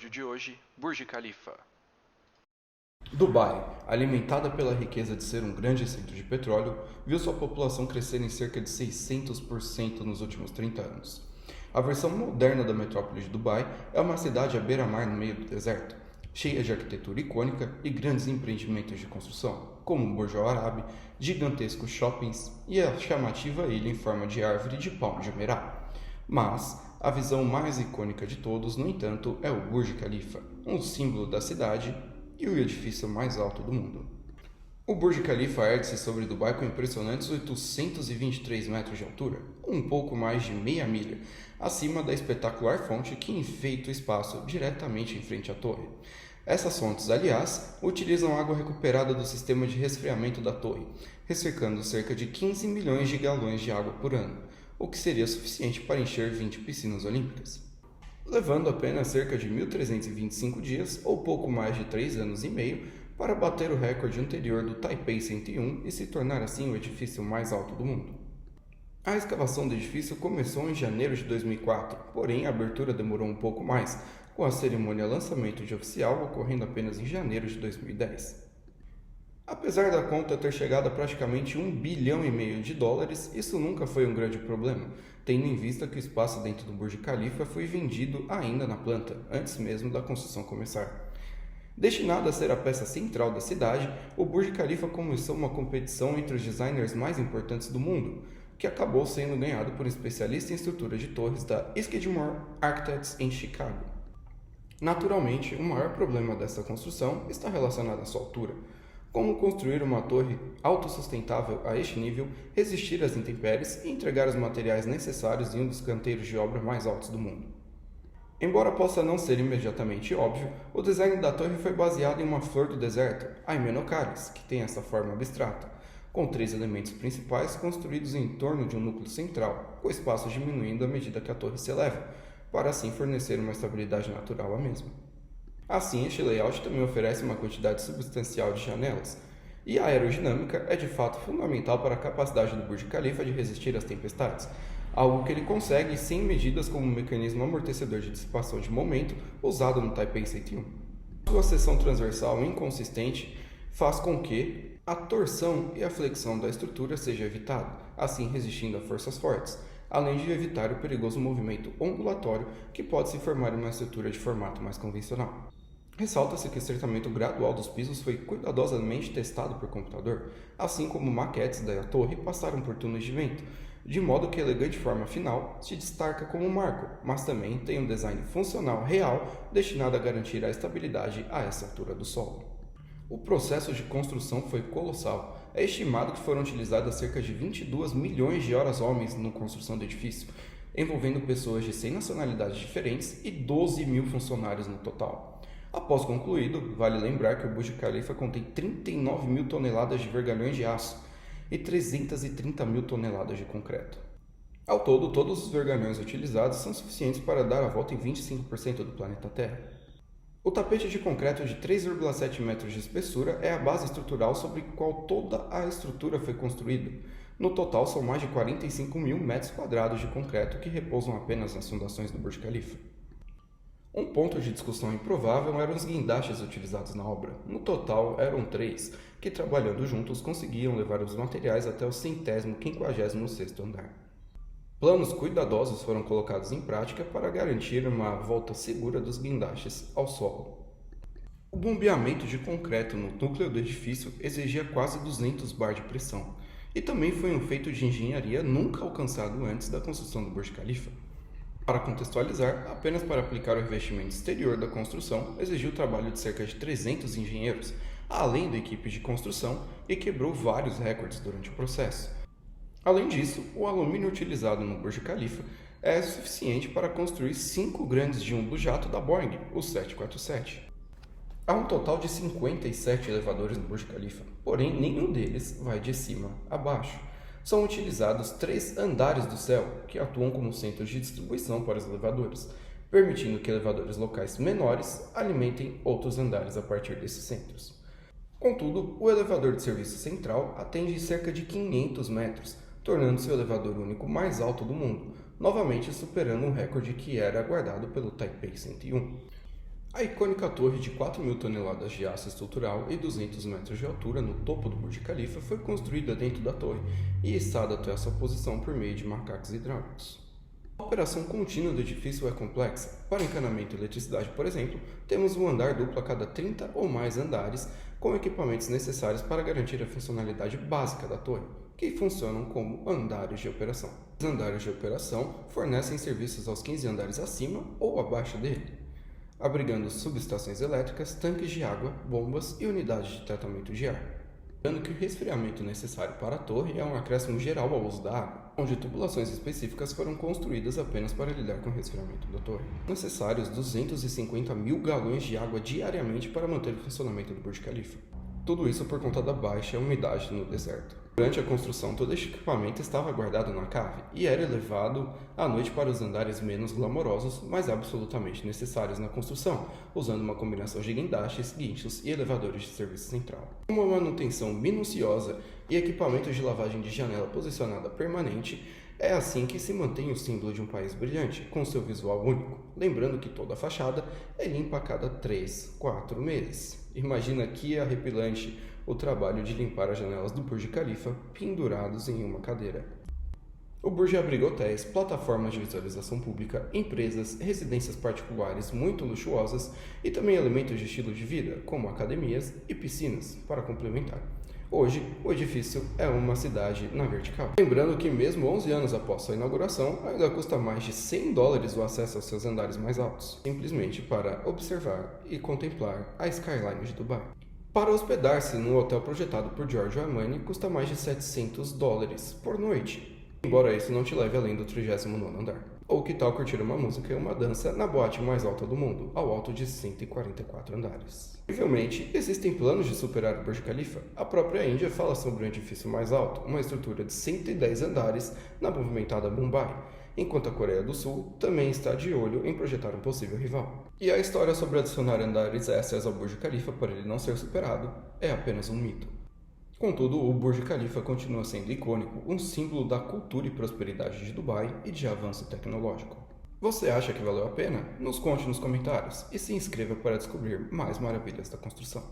episódio de hoje, Burj Khalifa. Dubai, alimentada pela riqueza de ser um grande centro de petróleo, viu sua população crescer em cerca de 600% nos últimos 30 anos. A versão moderna da metrópole de Dubai é uma cidade à beira-mar no meio do deserto, cheia de arquitetura icônica e grandes empreendimentos de construção, como o Burj Al Arab, gigantescos shoppings e a chamativa ilha em forma de árvore de palmo de Meraa. Mas a visão mais icônica de todos, no entanto, é o Burj Khalifa, um símbolo da cidade e o edifício mais alto do mundo. O Burj Khalifa ergue-se sobre Dubai com impressionantes 823 metros de altura, um pouco mais de meia milha, acima da espetacular fonte que enfeita o espaço diretamente em frente à torre. Essas fontes, aliás, utilizam água recuperada do sistema de resfriamento da torre, ressecando cerca de 15 milhões de galões de água por ano, o que seria suficiente para encher 20 piscinas olímpicas, levando apenas cerca de 1.325 dias, ou pouco mais de 3 anos e meio, para bater o recorde anterior do Taipei 101 e se tornar assim o edifício mais alto do mundo. A escavação do edifício começou em janeiro de 2004, porém a abertura demorou um pouco mais, com a cerimônia lançamento de oficial ocorrendo apenas em janeiro de 2010. Apesar da conta ter chegado a praticamente $1,5 bilhão, isso nunca foi um grande problema, tendo em vista que o espaço dentro do Burj Khalifa foi vendido ainda na planta, antes mesmo da construção começar. Destinado a ser a peça central da cidade, o Burj Khalifa começou uma competição entre os designers mais importantes do mundo, que acabou sendo ganhado por um especialista em estrutura de torres da Skidmore Architects em Chicago. Naturalmente, o maior problema dessa construção está relacionado à sua altura. Como construir uma torre autossustentável a este nível, resistir às intempéries e entregar os materiais necessários em um dos canteiros de obra mais altos do mundo. Embora possa não ser imediatamente óbvio, o design da torre foi baseado em uma flor do deserto, a Hymenocallis, que tem essa forma abstrata, com 3 elementos principais construídos em torno de um núcleo central, com o espaço diminuindo à medida que a torre se eleva, para assim fornecer uma estabilidade natural à mesma. Assim, este layout também oferece uma quantidade substancial de janelas, e a aerodinâmica é de fato fundamental para a capacidade do Burj Khalifa de resistir às tempestades, algo que ele consegue sem medidas como o mecanismo amortecedor de dissipação de momento usado no Taipei 101. Sua seção transversal inconsistente faz com que a torção e a flexão da estrutura seja evitada, assim resistindo a forças fortes, além de evitar o perigoso movimento ondulatório que pode se formar em uma estrutura de formato mais convencional. Ressalta-se que o estreitamento gradual dos pisos foi cuidadosamente testado por computador, assim como maquetes da torre passaram por túneis de vento, de modo que a elegante forma final se destaca como um marco, mas também tem um design funcional real destinado a garantir a estabilidade a essa altura do solo. O processo de construção foi colossal. É estimado que foram utilizadas cerca de 22 milhões de horas-homens na construção do edifício, envolvendo pessoas de 100 nacionalidades diferentes e 12 mil funcionários no total. Após concluído, vale lembrar que o Burj Khalifa contém 39 mil toneladas de vergalhões de aço e 330 mil toneladas de concreto. Ao todo, todos os vergalhões utilizados são suficientes para dar a volta em 25% do planeta Terra. O tapete de concreto de 3,7 metros de espessura é a base estrutural sobre a qual toda a estrutura foi construída. No total, são mais de 45 mil metros quadrados de concreto que repousam apenas nas fundações do Burj Khalifa. Um ponto de discussão improvável eram os guindastes utilizados na obra. No total, eram 3, que trabalhando juntos conseguiam levar os materiais até o 156º andar. Planos cuidadosos foram colocados em prática para garantir uma volta segura dos guindastes ao solo. O bombeamento de concreto no núcleo do edifício exigia quase 200 bar de pressão, e também foi um feito de engenharia nunca alcançado antes da construção do Burj Khalifa. Para contextualizar, apenas para aplicar o revestimento exterior da construção exigiu o trabalho de cerca de 300 engenheiros, além da equipe de construção, e quebrou vários recordes durante o processo. Além disso, o alumínio utilizado no Burj Khalifa é suficiente para construir 5 grandes jumbo-jato da Boeing, o 747. Há um total de 57 elevadores no Burj Khalifa, porém nenhum deles vai de cima a baixo. São utilizados 3 andares do céu, que atuam como centros de distribuição para os elevadores, permitindo que elevadores locais menores alimentem outros andares a partir desses centros. Contudo, o elevador de serviço central atende cerca de 500 metros, tornando-se o elevador único mais alto do mundo, novamente superando um recorde que era guardado pelo Taipei 101. A icônica torre de 4.000 toneladas de aço estrutural e 200 metros de altura no topo do Burj Khalifa foi construída dentro da torre e içada até a sua posição por meio de macacos hidráulicos. A operação contínua do edifício é complexa. Para encanamento e eletricidade, por exemplo, temos um andar duplo a cada 30 ou mais andares, com equipamentos necessários para garantir a funcionalidade básica da torre, que funcionam como andares de operação. Os andares de operação fornecem serviços aos 15 andares acima ou abaixo dele, abrigando subestações elétricas, tanques de água, bombas e unidades de tratamento de ar. Lembrando que o resfriamento necessário para a torre é um acréscimo geral ao uso da água, onde tubulações específicas foram construídas apenas para lidar com o resfriamento da torre. Necessários 250 mil galões de água diariamente para manter o funcionamento do Burj Khalifa. Tudo isso por conta da baixa umidade no deserto. Durante a construção, todo este equipamento estava guardado na cave e era levado à noite para os andares menos glamourosos, mas absolutamente necessários na construção, usando uma combinação de guindastes, guinchos e elevadores de serviço central. Com uma manutenção minuciosa e equipamentos de lavagem de janela posicionada permanente, é assim que se mantém o símbolo de um país brilhante, com seu visual único. Lembrando que toda a fachada é limpa a cada 3-4 meses. Imagina que arrepilante o trabalho de limpar as janelas do Burj Khalifa pendurados em uma cadeira. O Burj abriga hotéis, plataformas de visualização pública, empresas, residências particulares muito luxuosas e também elementos de estilo de vida, como academias e piscinas, para complementar. Hoje, o edifício é uma cidade na vertical. Lembrando que mesmo 11 anos após sua inauguração, ainda custa mais de $100 o acesso aos seus andares mais altos, simplesmente para observar e contemplar a skyline de Dubai. Para hospedar-se no hotel projetado por Giorgio Armani, custa mais de $700 por noite, embora isso não te leve além do 39º andar. Ou que tal curtir uma música e uma dança na boate mais alta do mundo, ao alto de 144 andares. Incrivelmente, existem planos de superar o Burj Khalifa. A própria Índia fala sobre um edifício mais alto, uma estrutura de 110 andares na movimentada Mumbai, enquanto a Coreia do Sul também está de olho em projetar um possível rival. E a história sobre adicionar andares extras ao Burj Khalifa para ele não ser superado é apenas um mito. Contudo, o Burj Khalifa continua sendo icônico, um símbolo da cultura e prosperidade de Dubai e de avanço tecnológico. Você acha que valeu a pena? Nos conte nos comentários e se inscreva para descobrir mais maravilhas da construção.